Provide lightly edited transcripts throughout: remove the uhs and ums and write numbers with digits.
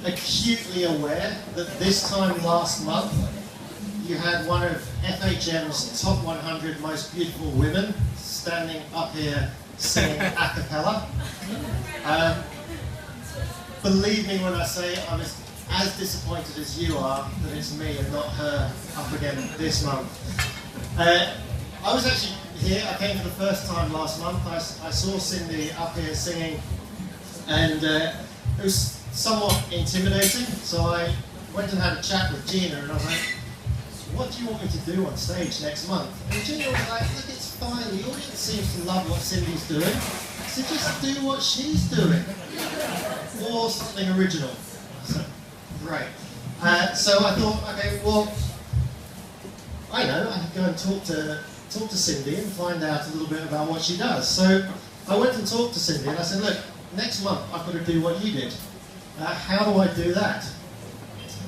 acutely aware that this time last month you had one of FHM's top 100 most beautiful women standing up here singing a cappella. Believe me when I say I'm as disappointed as you are that it's me and not her up again this month. I was actually here, I came for the first time last month. I saw Cindy up here singing, and it was somewhat intimidating, so I went and had a chat with Gina, and I was like, what do you want me to do on stage next month? And Gina was like, look, it's fine, the audience seems to love what Cindy's doing, so just do what she's doing, or something original. So, great. So I thought, okay, well, I know, I could go and talk to Cindy and find out a little bit about what she does. So I went and talked to Cindy and I said, look, next month I've got to do what you did. How do I do that?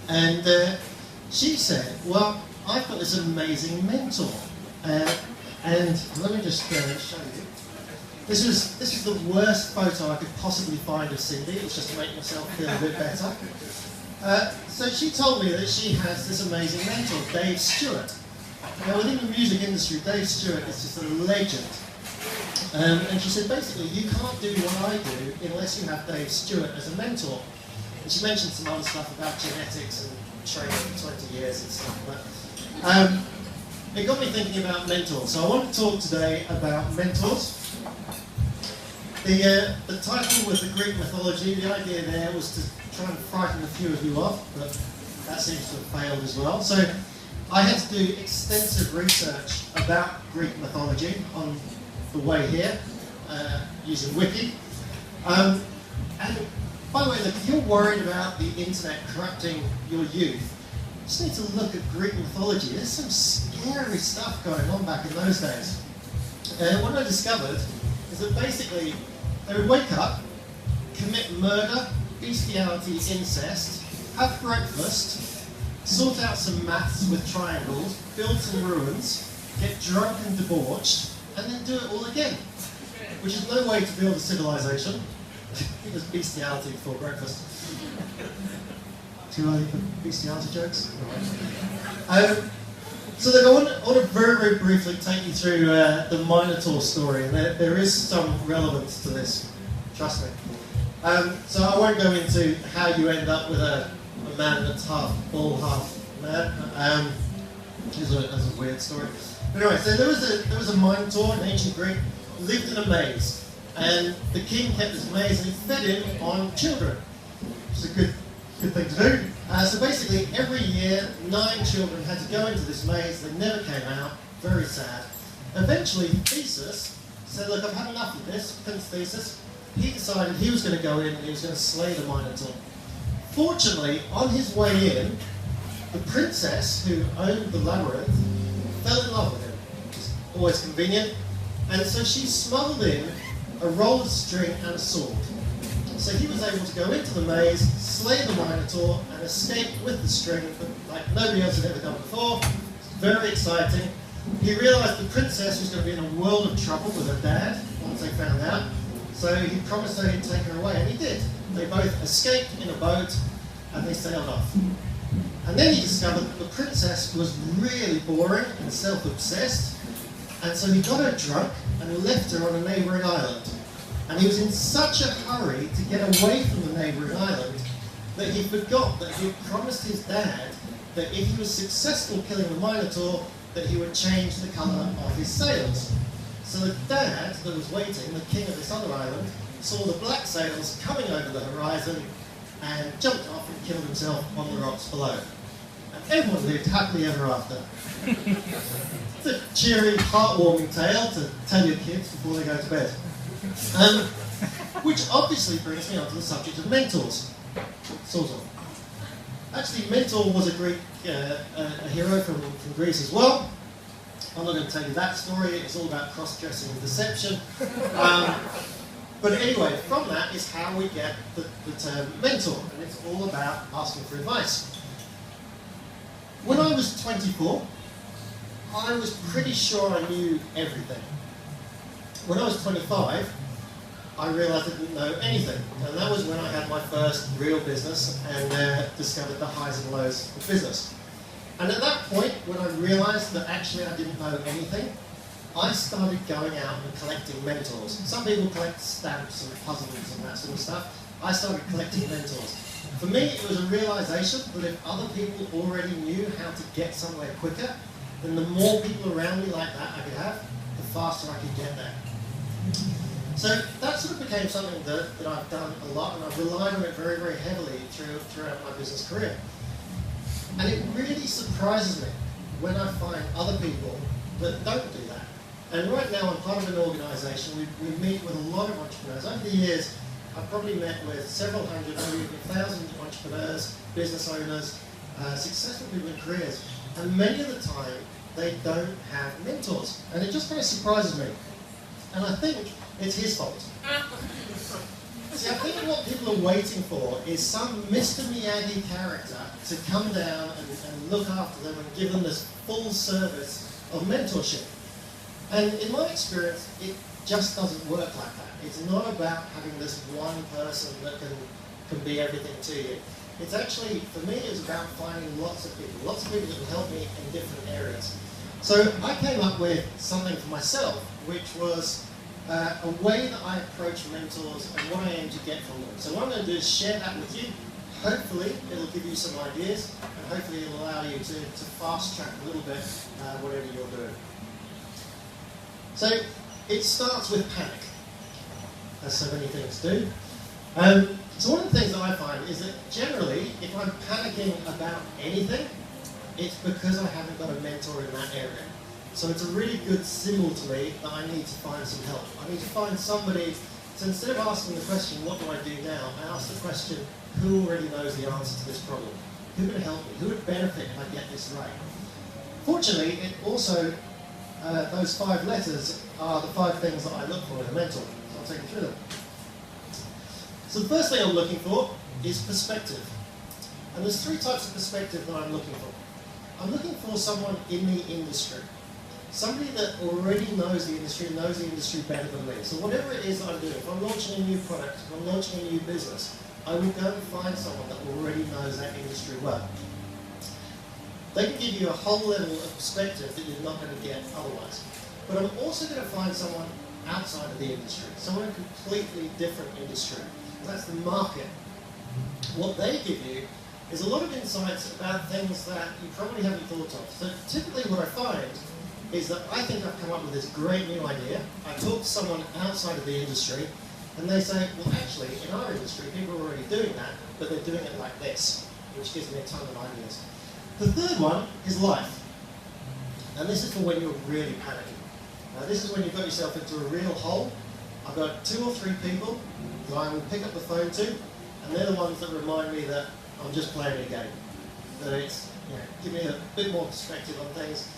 And she said, well, I've got this amazing mentor. And let me just show you. This is the worst photo I could possibly find of Cindy. It was just to make myself feel a bit better. So she told me that she has this amazing mentor, Dave Stewart. Now within the music industry, Dave Stewart is just a legend. And she said, basically, you can't do what I do unless you have Dave Stewart as a mentor. And she mentioned some other stuff about genetics and training for 20 years and stuff. But it got me thinking about mentors. So I want to talk today about mentors. The title was the Greek mythology. The idea there was to try and frighten a few of you off, but that seems to have failed as well. So I had to do extensive research about Greek mythology on the way here, using Wiki. And by the way, look, if you're worried about the internet corrupting your youth, you just need to look at Greek mythology. There's some scary stuff going on back in those days. And what I discovered is that basically they would wake up, commit murder, bestiality, incest, have breakfast, sort out some maths with triangles, build some ruins, get drunk and debauched, and then do it all again. Which is no way to build a civilization. It was bestiality before breakfast. Too early for bestiality jokes? So look, I want to very, very briefly take you through the Minotaur story, and there is some relevance to this, trust me. So I won't go into how you end up with a man that's half bull, half man. It's a weird story. But anyway, so there was a Minotaur in ancient Greek, lived in a maze, and the king kept this maze and he fed him on children, which is a good thing to do. So basically, every year, 9 children had to go into this maze. They never came out. Very sad. Eventually, Theseus said, look, I've had enough of this. Prince Theseus. He decided he was going to go in and he was going to slay the Minotaur. Fortunately, on his way in, the princess who owned the labyrinth fell in love with him, which is always convenient. And so she smuggled in a roll of string and a sword. So he was able to go into the maze, slay the Minotaur, and escape with the string like nobody else had ever done before. Very exciting. He realised the princess was going to be in a world of trouble with her dad once they found out. So he promised her he'd take her away, and he did. They both escaped in a boat, and they sailed off. And then he discovered that the princess was really boring and self-obsessed, and so he got her drunk and left her on a neighbouring island. And he was in such a hurry to get away from the neighbouring island that he forgot that he had promised his dad that if he was successful killing the Minotaur, that he would change the colour of his sails. So the dad that was waiting, the king of this other island, saw the black sails coming over the horizon and jumped off and killed himself on the rocks below. And everyone lived happily ever after. It's a cheery, heartwarming tale to tell your kids before they go to bed. Which obviously brings me on to the subject of mentors. Sort of. Actually, Minotaur was a Greek a hero from Greece as well. I'm not going to tell you that story. It's all about cross-dressing and deception. But anyway, from that is how we get the term mentor, and it's all about asking for advice. When I was 24, I was pretty sure I knew everything. When I was 25, I realized I didn't know anything. And that was when I had my first real business and discovered the highs and lows of business. And at that point, when I realized that actually I didn't know anything, I started going out and collecting mentors. Some people collect stamps and puzzles and that sort of stuff. I started collecting mentors. For me, it was a realization that if other people already knew how to get somewhere quicker, then the more people around me like that I could have, the faster I could get there. So that sort of became something that I've done a lot, and I've relied on it very, very heavily throughout my business career. And it really surprises me when I find other people that don't do that. And right now I'm part of an organisation, we meet with a lot of entrepreneurs. Over the years, I've probably met with several hundred, maybe even 1,000 entrepreneurs, business owners, successful people in careers. And many of the time, they don't have mentors. And it just kind of surprises me. And I think it's his fault. See, I think what people are waiting for is some Mr. Miyagi character to come down and look after them and give them this full service of mentorship. And in my experience, it just doesn't work like that. It's not about having this one person that can be everything to you. It's actually, for me, it's about finding lots of people that can help me in different areas. So I came up with something for myself, which was a way that I approach mentors and what I aim to get from them. So what I'm going to do is share that with you. Hopefully it'll give you some ideas, and hopefully it'll allow you to fast track a little bit whatever you're doing. So it starts with panic, as so many things do. So one of the things that I find is that generally, if I'm panicking about anything, it's because I haven't got a mentor in that area. So it's a really good symbol to me that I need to find some help. I need to find somebody, so instead of asking the question, what do I do now, I ask the question, who already knows the answer to this problem? Who can help me? Who would benefit if I get this right? Fortunately, it also, those 5 letters are the 5 things that I look for in a mentor. So I'll take you through them. So the first thing I'm looking for is perspective. And there's 3 types of perspective that I'm looking for. I'm looking for someone in the industry. Somebody that already knows the industry better than me. So whatever it is that I'm doing, if I'm launching a new product, if I'm launching a new business, I will go and find someone that already knows that industry well. They can give you a whole level of perspective that you're not going to get otherwise. But I'm also going to find someone outside of the industry, someone in a completely different industry. And that's the market. What they give you is a lot of insights about things that you probably haven't thought of. So typically what I find is that I think I've come up with this great new idea. I talk to someone outside of the industry, and they say, well, actually, in our industry, people are already doing that, but they're doing it like this, which gives me a ton of ideas. The third one is life. And this is for when you're really panicking. Now, this is when you've got yourself into a real hole. I've got 2 or 3 people that I will pick up the phone to, and they're the ones that remind me that I'm just playing a game. That it's, give me a bit more perspective on things.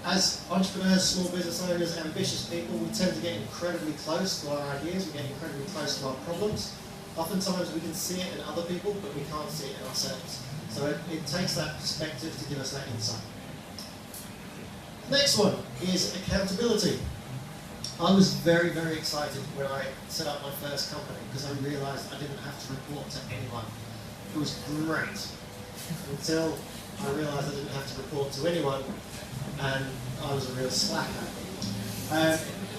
As entrepreneurs, small business owners, ambitious people, we tend to get incredibly close to our ideas, we get incredibly close to our problems. Oftentimes we can see it in other people, but we can't see it in ourselves. So it takes that perspective to give us that insight. Next one is accountability. I was very, very excited when I set up my first company because I realized I didn't have to report to anyone. It was great until I realized I didn't have to report to anyone, and I was a real slacker.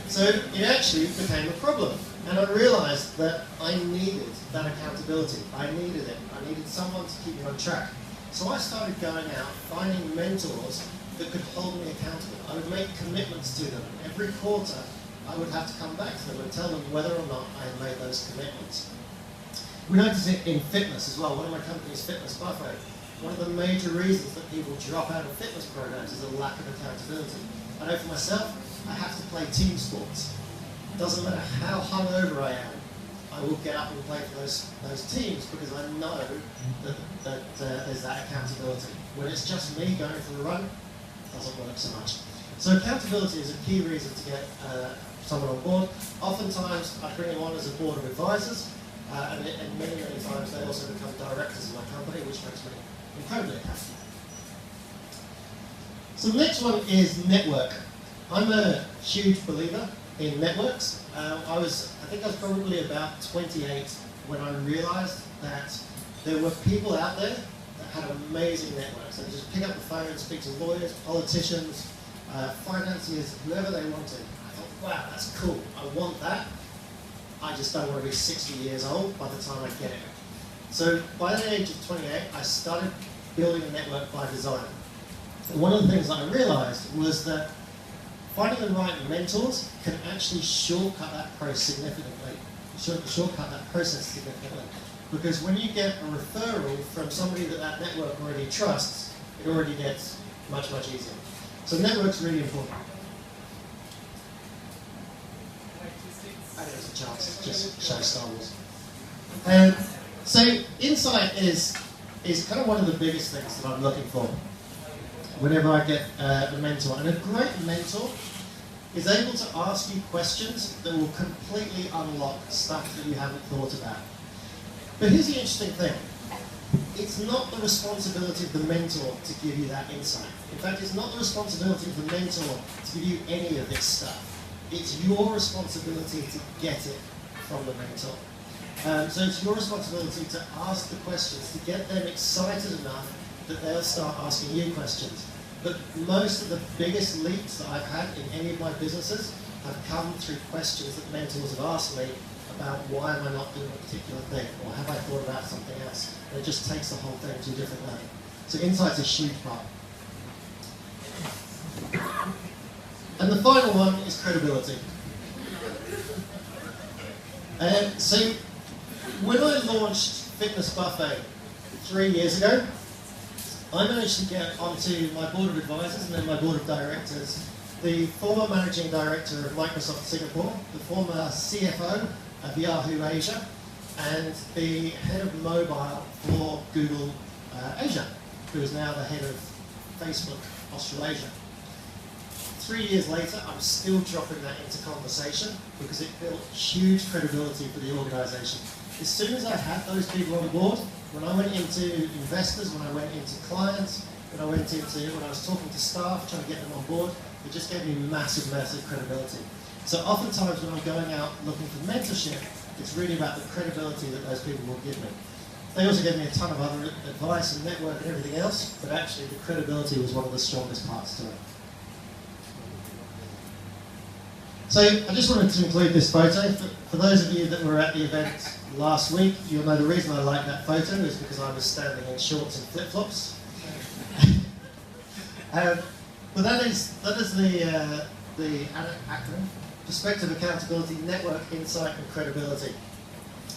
So it actually became a problem, and I realized that I needed that accountability. I needed it. I needed someone to keep me on track. So I started going out, finding mentors that could hold me accountable. I would make commitments to them. Every quarter, I would have to come back to them and tell them whether or not I had made those commitments. We notice it in fitness as well. One of my companies, Fitness Buffet, one of the major reasons that people drop out of fitness programs is a lack of accountability. I know for myself, I have to play team sports. It doesn't matter how hungover I am, I will get up and play for those teams because I know that there's that accountability. When it's just me going for a run, it doesn't work so much. So accountability is a key reason to get someone on board. Oftentimes, I bring them on as a board of advisors, and many, many times they also become directors of my company, which makes me incredibly happy. So the next one is network. I'm a huge believer in networks. I think I was probably about 28 when I realized that there were people out there that had amazing networks. They just pick up the phone and speak to lawyers, politicians, financiers, whoever they wanted. I thought, wow, that's cool. I want that. I just don't want to be 60 years old by the time I get it. So by the age of 28, I started building a network by design. And one of the things that I realized was that finding the right mentors can actually shortcut that process significantly. Because when you get a referral from somebody that network already trusts, it already gets much, much easier. So network's really important. I think it's a chance, just show Star Wars. So insight is kind of one of the biggest things that I'm looking for whenever I get a mentor. And a great mentor is able to ask you questions that will completely unlock stuff that you haven't thought about. But here's the interesting thing. It's not the responsibility of the mentor to give you that insight. In fact, it's not the responsibility of the mentor to give you any of this stuff. It's your responsibility to get it from the mentor. So it's your responsibility to ask the questions, to get them excited enough that they'll start asking you questions. But most of the biggest leaps that I've had in any of my businesses have come through questions that mentors have asked me about why am I not doing a particular thing, or have I thought about something else? And it just takes the whole thing to a different level. So insight's a huge part. And the final one is credibility. So when I launched Fitness Buffet 3 years ago, I managed to get onto my board of advisors and then my board of directors the former managing director of Microsoft Singapore, the former CFO of Yahoo Asia, and the head of mobile for Google Asia, who is now the head of Facebook Australasia. 3 years later, I'm still dropping that into conversation because it built huge credibility for the organisation. As soon as I had those people on board, when I went into investors, when I went into clients, when I was talking to staff, trying to get them on board, it just gave me massive, massive credibility. So oftentimes when I'm going out looking for mentorship, it's really about the credibility that those people will give me. They also gave me a ton of other advice and network and everything else, but actually the credibility was one of the strongest parts to it. So I just wanted to include this photo. For those of you that were at the event last week, you'll know the reason I like that photo is because I was standing in shorts and flip-flops. But that is the acronym: Perspective, Accountability, Network, Insight, and Credibility.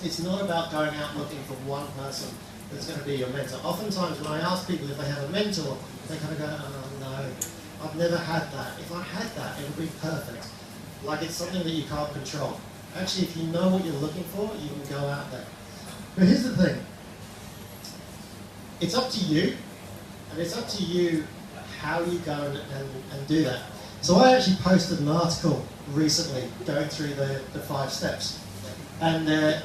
It's not about going out looking for one person that's going to be your mentor. Oftentimes when I ask people if they have a mentor, they kind of go, oh no, I've never had that. If I had that, it would be perfect. Like it's something that you can't control. Actually, if you know what you're looking for, you can go out there. But here's the thing. It's up to you, and it's up to you how you go and do that. So I actually posted an article recently going through the 5 steps. And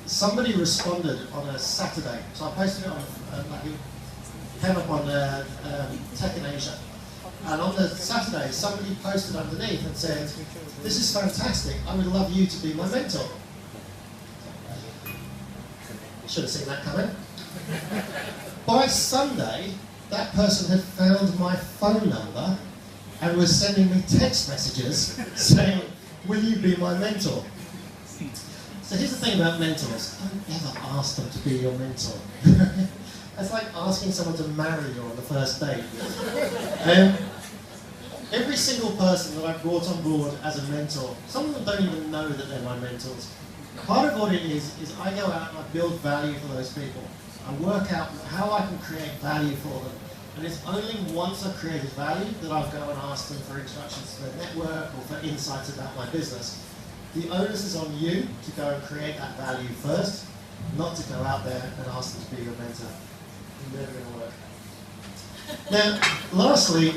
somebody responded on a Saturday. So I posted it on, it came up on Tech in Asia. And on the Saturday, somebody posted underneath and said, "This is fantastic, I would love you to be my mentor." Should have seen that coming. By Sunday, that person had found my phone number and was sending me text messages saying, "Will you be my mentor?" So here's the thing about mentors. Don't ever ask them to be your mentor. That's like asking someone to marry you on the first date. Every single person that I've brought on board as a mentor, some of them don't even know that they're my mentors. Part of what it is I go out and I build value for those people. I work out how I can create value for them. And it's only once I've created value that I'll go and ask them for instructions to their network or for insights about my business. The onus is on you to go and create that value first, not to go out there and ask them to be your mentor. It's never going to work. Now, lastly,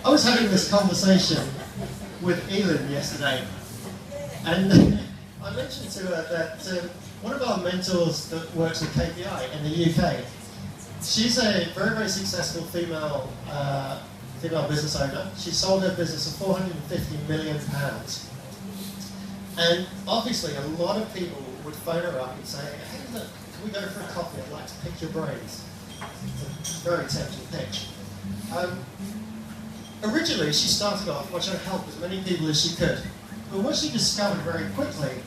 I was having this conversation with Elin yesterday, and I mentioned to her that one of our mentors that works with KPI in the UK, she's a very, very successful female business owner. She sold her business for £450 million And obviously a lot of people would phone her up and say, hey, look, can we go for a coffee? I'd like to pick your brains. It's a very tempting pitch. Originally, she started off by trying to help as many people as she could. But what she discovered very quickly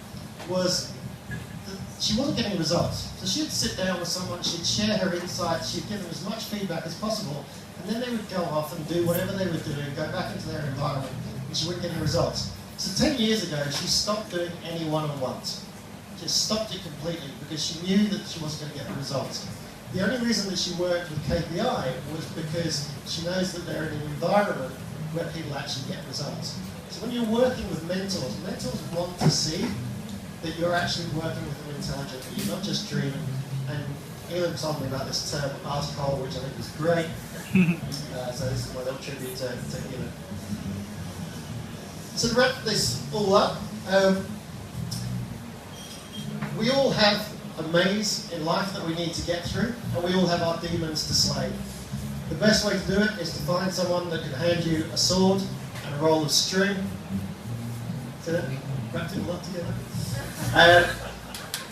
was that she wasn't getting results. So she'd sit down with someone, she'd share her insights, she'd give them as much feedback as possible, and then they would go off and do whatever they were doing, go back into their environment, and she wouldn't get any results. So 10 years ago, she stopped doing any one-on-ones. Just stopped it completely because she knew that she wasn't going to get the results. The only reason that she worked with KPI was because she knows that they're in an environment where people actually get results. So when you're working with mentors, mentors want to see that you're actually working with them intelligently. You're not just dreaming. And Elon told me about this term, asshole, which I think is great. So this is my little tribute to Elon. So to wrap this all up, we all have a maze in life that we need to get through, and we all have our demons to slay. The best way to do it is to find someone that can hand you a sword and a roll of string. See that? Wrapped it all up together.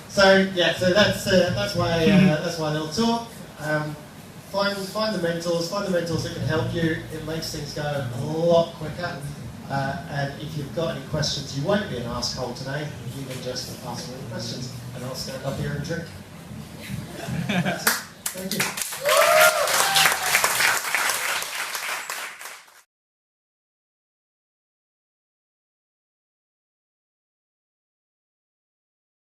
So that's why they'll talk. Find the mentors that can help you. It makes things go a lot quicker. And if you've got any questions, you won't be an arsehole today. You can just ask me questions, and I'll stand up here and drink.